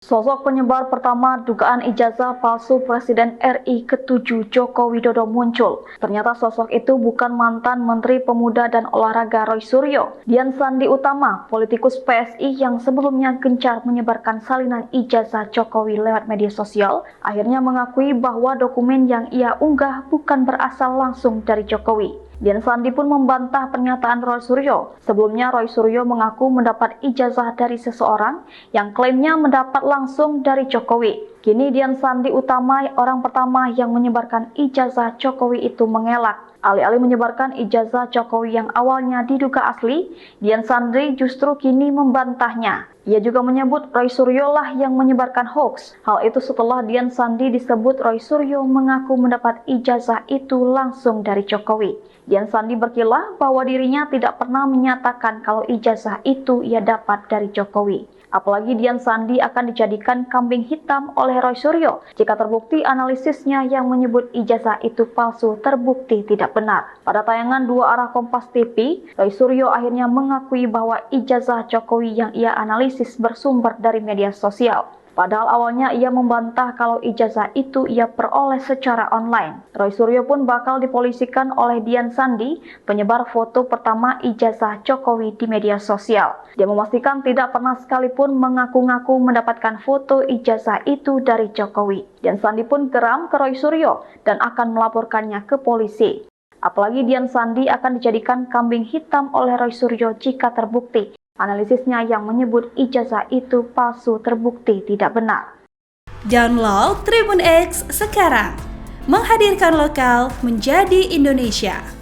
Sosok penyebar pertama dugaan ijazah palsu Presiden RI ke-7 Joko Widodo muncul. Ternyata sosok itu bukan mantan Menteri Pemuda dan Olahraga Roy Suryo. Dian Sandi Utama, politikus PSI yang sebelumnya gencar menyebarkan salinan ijazah Jokowi lewat media sosial, akhirnya mengakui bahwa dokumen yang ia unggah bukan berasal langsung dari Jokowi. Dian Sandi pun membantah pernyataan Roy Suryo. Sebelumnya Roy Suryo mengaku mendapat ijazah dari seseorang yang klaimnya mendapat langsung dari Jokowi. Kini Dian Sandi Utama, orang pertama yang menyebarkan ijazah Jokowi itu mengelak. Alih-alih menyebarkan ijazah Jokowi yang awalnya diduga asli, Dian Sandi justru kini membantahnya. Ia juga menyebut Roy Suryo lah yang menyebarkan hoax. Hal itu setelah Dian Sandi disebut Roy Suryo mengaku mendapat ijazah itu langsung dari Jokowi. Dian Sandi berkilah bahwa dirinya tidak pernah menyatakan kalau ijazah itu ia dapat dari Jokowi. Apalagi Dian Sandi akan dijadikan kambing hitam oleh Roy Suryo jika terbukti analisisnya yang menyebut ijazah itu palsu terbukti tidak benar. Pada tayangan Dua Arah Kompas TV, Roy Suryo akhirnya mengakui bahwa ijazah Jokowi yang ia analisis bersumber dari media sosial. Padahal awalnya ia membantah kalau ijazah itu ia peroleh secara online. Roy Suryo pun bakal dipolisikan oleh Dian Sandi, penyebar foto pertama ijazah Jokowi di media sosial. Dia memastikan tidak pernah sekalipun mengaku-ngaku mendapatkan foto ijazah itu dari Jokowi. Dian Sandi pun geram ke Roy Suryo dan akan melaporkannya ke polisi. Apalagi Dian Sandi akan dijadikan kambing hitam oleh Roy Suryo jika terbukti analisisnya yang menyebut ijazah itu palsu terbukti tidak benar. Download Tribun X sekarang, menghadirkan lokal menjadi Indonesia.